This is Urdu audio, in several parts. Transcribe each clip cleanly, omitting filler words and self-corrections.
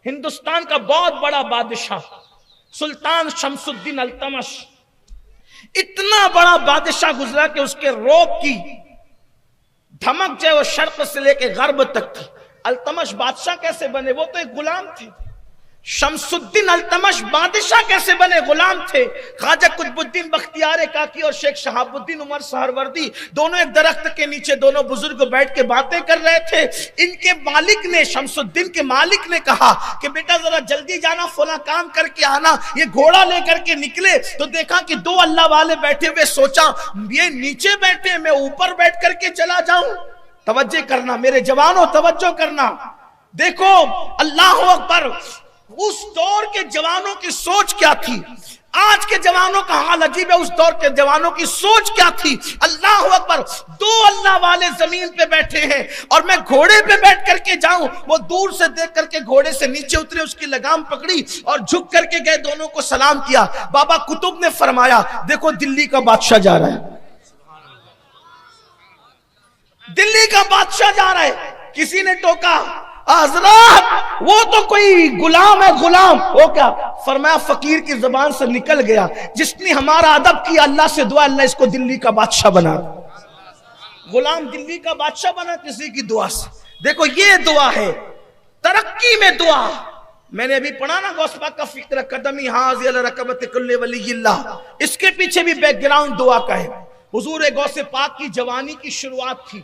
ہندوستان کا بہت بڑا بادشاہ سلطان شمس الدین التمش، اتنا بڑا بادشاہ گزرا کہ اس کے روب کی دھمک جو ہے وہ شرق سے لے کے غرب تک تھی۔ التمش بادشاہ کیسے بنے؟ وہ تو ایک غلام تھے۔ شمس الدین التمش بادشاہ کیسے بنے؟ غلام تھے۔ خواجہ قطب الدین بختیار کاکی اور شیخ شہاب الدین عمر سہروردی دونوں ایک درخت کے نیچے دونوں بزرگ بیٹھ کے باتیں کر رہے تھے۔ ان کے مالک نے، شمس الدین کے مالک نے کہا کہ بیٹا ذرا جلدی جانا، فلاں کام کر کے آنا۔ یہ گھوڑا لے کر کے نکلے تو دیکھا کہ دو اللہ والے بیٹھے ہوئے، سوچا یہ نیچے بیٹھے میں اوپر بیٹھ کر کے چلا جاؤں۔ توجہ کرنا میرے جوانوں، توجہ کرنا، دیکھو اللہ اکبر، اس دور کے جوانوں کی سوچ کیا تھی، آج کے جوانوں کا حال عجیب ہے، اس دور کے جوانوں کی سوچ کیا تھی۔ اللہ اکبر، دو اللہ والے زمین پہ بیٹھے ہیں اور میں گھوڑے پہ بیٹھ کر کے جاؤں۔ وہ دور سے دیکھ کر کے گھوڑے سے نیچے اترے، اس کی لگام پکڑی اور جھک کر کے گئے، دونوں کو سلام کیا۔ بابا قطب نے فرمایا دیکھو دلی کا بادشاہ جا رہا ہے، دلی کا بادشاہ جا رہا ہے۔ کسی نے ٹوکا حضرات وہ تو کوئی غلام ہے، غلام وہ کیا؟ فرمایا فقیر کی زبان سے نکل گیا، جس نے ہمارا ادب کیا اللہ سے دعا اللہ اس کو دلی کا بادشاہ بنا۔ غلام دلی کا بادشاہ بنا کسی کی دعا سے۔ دیکھو یہ دعا ہے، ترقی میں دعا۔ میں نے ابھی پڑھا نا غوث پاک کا فکر قدمی حاضی الرکبت کل ولی اللہ، اس کے پیچھے بھی بیک گراؤنڈ دعا کا ہے۔ حضور غوث پاک کی جوانی کی شروعات تھی،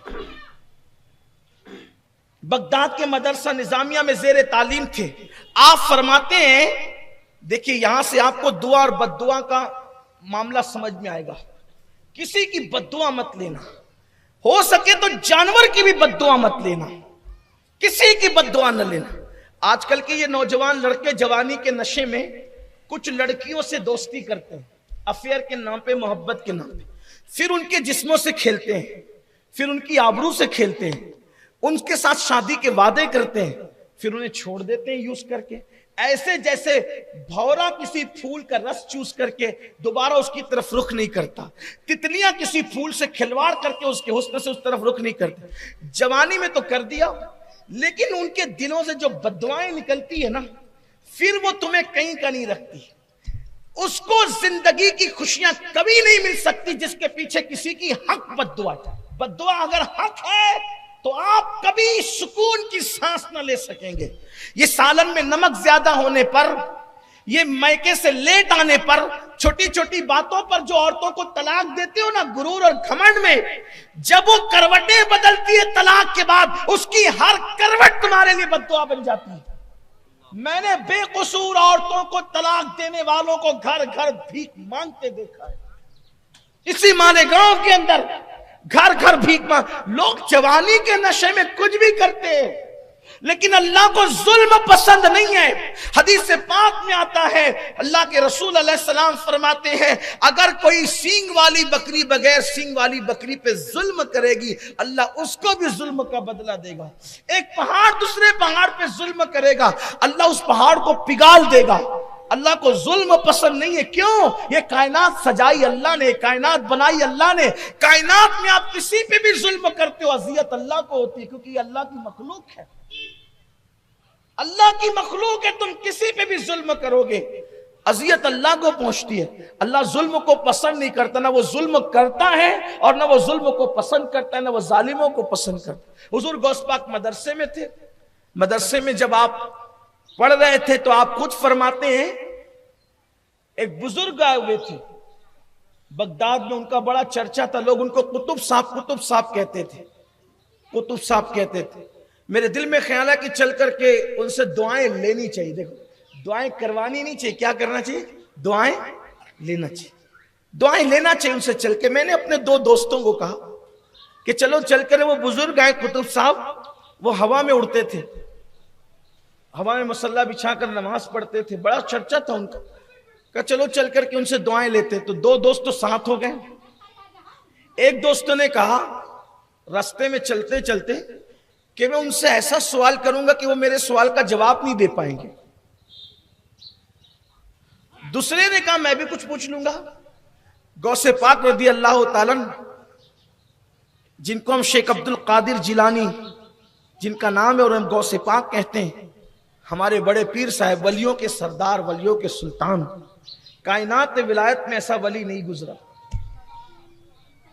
بغداد کے مدرسہ نظامیہ میں زیر تعلیم تھے۔ آپ فرماتے ہیں دیکھیے یہاں سے آپ کو دعا اور بد دعا کا معاملہ سمجھ میں آئے گا۔ کسی کی بد دعا مت لینا، ہو سکے تو جانور کی بھی بد دعا مت لینا، کسی کی بد دعا نہ لینا۔ آج کل کے یہ نوجوان لڑکے جوانی کے نشے میں کچھ لڑکیوں سے دوستی کرتے ہیں، افیئر کے نام پہ، محبت کے نام پہ، پھر ان کے جسموں سے کھیلتے ہیں، پھر ان کی آبرو سے کھیلتے ہیں، ان کے ساتھ شادی کے وعدے کرتے ہیں، پھر انہیں چھوڑ دیتے ہیں یوز کر کے، ایسے جیسے بھورا کسی پھول کا رس چوس کر کے دوبارہ اس کی طرف رخ نہیں کرتا، تتلیاں کسی پھول سے کھلواڑ کر کے اس کے حسن سے اس طرف رخ نہیں کرتے۔ جوانی میں تو کر دیا، لیکن ان کے دلوں سے جو بددعائیں نکلتی ہے نا، پھر وہ تمہیں کہیں کا نہیں رکھتی۔ اس کو زندگی کی خوشیاں کبھی نہیں مل سکتی جس کے پیچھے کسی کی حق بددعا ہے۔ بددعا اگر حق ہے تو آپ کبھی سکون کی سانس نہ لے سکیں گے۔ یہ سالن میں نمک زیادہ ہونے پر، یہ میکے سے لیٹ آنے پر، چھوٹی چھوٹی باتوں پر جو عورتوں کو طلاق دیتے ہو نا غرور اور گھمنڈ میں، جب وہ کروٹیں بدلتی ہے طلاق کے بعد، اس کی ہر کروٹ تمہارے لیے بددعا بن جاتی ہے۔ میں نے بے قصور عورتوں کو طلاق دینے والوں کو گھر گھر بھیک مانگتے دیکھا ہے، اسی مالیگاؤں کے اندر گھر گھر بھیک مانگ۔ لوگ جوانی کے نشے میں کچھ بھی کرتے ہیں، لیکن اللہ کو ظلم پسند نہیں ہے۔ حدیث پاک میں آتا ہے، اللہ کے رسول علیہ السلام فرماتے ہیں اگر کوئی سینگ والی بکری بغیر سینگ والی بکری پہ ظلم کرے گی، اللہ اس کو بھی ظلم کا بدلہ دے گا۔ ایک پہاڑ دوسرے پہاڑ پہ ظلم کرے گا، اللہ اس پہاڑ کو پگھال دے گا۔ اللہ کو ظلم پسند نہیں ہے۔ کیوں؟ یہ کائنات سجائی اللہ نے، کائنات بنائی اللہ نے، کائنات میں آپ کسی پہ بھی ظلم کرتے ہو اذیت اللہ کو ہوتی ہے، کیونکہ یہ اللہ کی مخلوق ہے، اللہ کی مخلوق ہے، تم کسی پہ بھی ظلم کرو گے اذیت اللہ کو پہنچتی ہے۔ اللہ ظلم کو پسند نہیں کرتا، نہ وہ ظلم کرتا ہے اور نہ وہ ظلم کو پسند کرتا ہے، نہ وہ ظالموں کو پسند کرتا ہے۔ حضور غوث پاک مدرسے میں تھے، مدرسے میں جب آپ پڑھ رہے تھے تو آپ خود فرماتے ہیں ایک بزرگ آئے ہوئے تھے بغداد میں، ان کا بڑا چرچا تھا، لوگ ان کو قطب صاحب کہتے تھے، قطب صاحب کہتے تھے۔ میرے دل میں خیال ہے کہ چل کر کے ان سے دعائیں لینی چاہیے۔ دیکھو دعائیں کروانی نہیں چاہیے، کیا کرنا چاہیے؟ دعائیں لینا چاہیے، دعائیں لینا چاہیے ان سے چل کے۔ میں نے اپنے دو دوستوں کو کہا کہ چلو چل کر، وہ بزرگ آئے قطب صاحب، وہ ہوا میں اڑتے تھے، ہوا میں مصلی بچھا کر نماز پڑھتے تھے، بڑا چرچا تھا ان کا، کہ چلو چل کر کے ان سے دعائیں لیتے۔ تو دو دوست تو ساتھ ہو گئے۔ ایک دوست نے کہا راستے میں چلتے چلتے کہ میں ان سے ایسا سوال کروں گا کہ وہ میرے سوال کا جواب نہیں دے پائیں گے۔ دوسرے نے کہا میں بھی کچھ پوچھ لوں گا۔ غوث پاک رضی اللہ تعالیٰ جن کو ہم شیخ عبد القادر جیلانی جن کا نام ہے اور ہم غوث پاک کہتے ہیں، ہمارے بڑے پیر صاحب ولیوں کے سردار، ولیوں کے سلطان، کائنات ولایت میں ایسا ولی نہیں گزرا،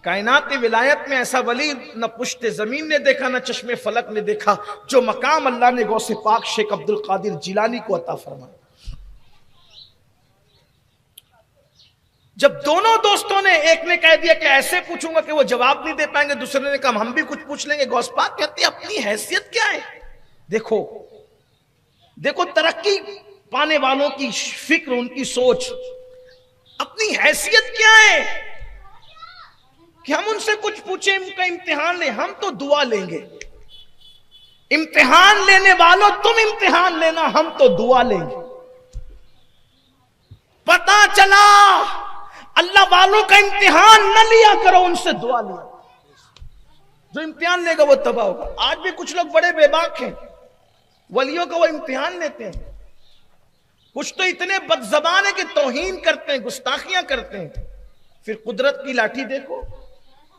کائنات ولایت میں ایسا ولی نہ پشت زمین نے دیکھا نہ چشم فلک نے دیکھا جو مقام اللہ نے غوث پاک شیخ عبد القادر جیلانی کو عطا فرمایا۔ جب دونوں دوستوں نے، ایک نے کہہ دیا کہ ایسے پوچھوں گا کہ وہ جواب نہیں دے پائیں گے، دوسرے نے کہا ہم بھی کچھ پوچھ لیں گے، غوث پاک کہتے ہیں اپنی حیثیت کیا ہے؟ دیکھو ترقی پانے والوں کی فکر، ان کی سوچ، اپنی حیثیت کیا ہے کہ ہم ان سے کچھ پوچھیں، ان کا امتحان لیں؟ ہم تو دعا لیں گے۔ امتحان لینے والوں تم امتحان لینا، ہم تو دعا لیں گے۔ پتا چلا اللہ والوں کا امتحان نہ لیا کرو، ان سے دعا لیا۔ جو امتحان لے گا وہ تباہ ہوگا۔ آج بھی کچھ لوگ بڑے بے باک ہیں، ولیوں کا وہ امتحان لیتے ہیں۔ کچھ تو اتنے بد زبان ہیں کہ توہین کرتے ہیں، گستاخیاں کرتے ہیں، پھر قدرت کی لاٹھی دیکھو،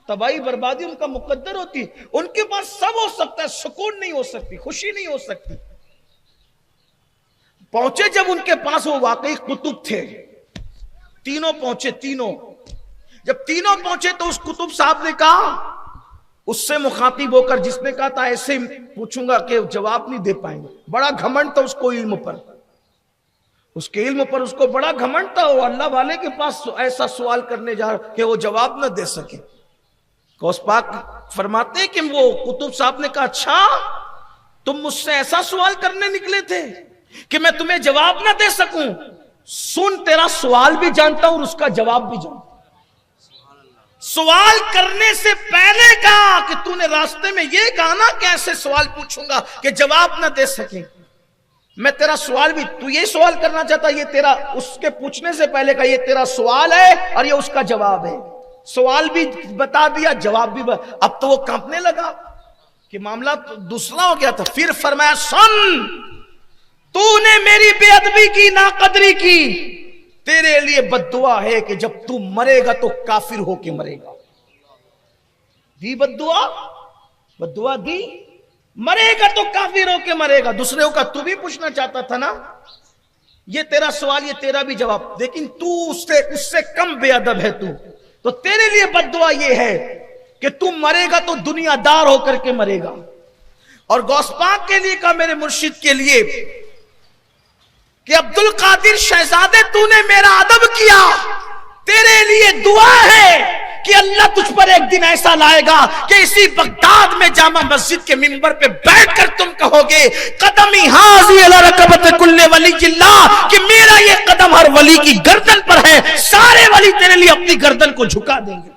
تباہی بربادی ان کا مقدر ہوتی ہے۔ ان کے پاس سب ہو سکتا ہے، سکون نہیں ہو سکتی، خوشی نہیں ہو سکتی۔ پہنچے جب ان کے پاس وہ واقعی قطب تھے، تینوں پہنچے، تینوں جب تینوں پہنچے تو اس قطب صاحب نے کہا، اس سے مخاطب ہو کر جس نے کہا تھا ایسے پوچھوں گا کہ جواب نہیں دے پائیں گے، بڑا گھمنڈ تھا اس کو علم پر، اس کے علم پر اس کو بڑا گھمنڈ تھا، وہ اللہ والے کے پاس ایسا سوال کرنے جا رہا کہ وہ جواب نہ دے سکے۔ غوث پاک فرماتے ہیں کہ وہ قطب صاحب نے کہا اچھا تم مجھ سے ایسا سوال کرنے نکلے تھے کہ میں تمہیں جواب نہ دے سکوں؟ سن، تیرا سوال بھی جانتا ہوں اور اس کا جواب بھی جانتا ہوں۔ سوال کرنے سے پہلے کہا کہ تو نے راستے میں یہ کہا نا کہ ایسے سوال پوچھوں گا کہ جواب نہ دے سکیں، میں تیرا سوال بھی، تو یہ سوال کرنا چاہتا، یہ تیرا، اس کے پوچھنے سے پہلے کہا یہ تیرا سوال ہے اور یہ اس کا جواب ہے۔ سوال بھی بتا دیا، جواب بھی اب تو وہ کانپنے لگا کہ معاملہ دوسرا ہو گیا تھا۔ پھر فرمایا سن، تو نے میری بے ادبی کی، ناقدری کی، تیرے لیے بد دعا ہے کہ جب تو مرے گا تو کافر ہو کے مرے گا۔ دی بد دعا دی، مرے گا تو کافر ہو کے مرے گا۔ دوسرے کا تو بھی پوچھنا چاہتا تھا نا، یہ تیرا سوال، یہ تیرا بھی جواب، لیکن تو اس سے کم بے ادب ہے، تو تیرے لیے بد دعا یہ ہے کہ تو مرے گا تو دنیا دار ہو کر کے مرے گا۔ اور غوث پاک کے لیے کہا، میرے مرشد کے لیے کہ عبد القادر شہزادے تو نے میرا ادب کیا، تیرے لیے دعا ہے کہ اللہ تجھ پر ایک دن ایسا لائے گا کہ اسی بغداد میں جامع مسجد کے منبر پہ بیٹھ کر تم کہو گے قدمی حاضی علی رکبت کل ولی اللہ، کہ میرا یہ قدم ہر ولی کی گردن پر ہے، سارے ولی تیرے لیے اپنی گردن کو جھکا دیں گے۔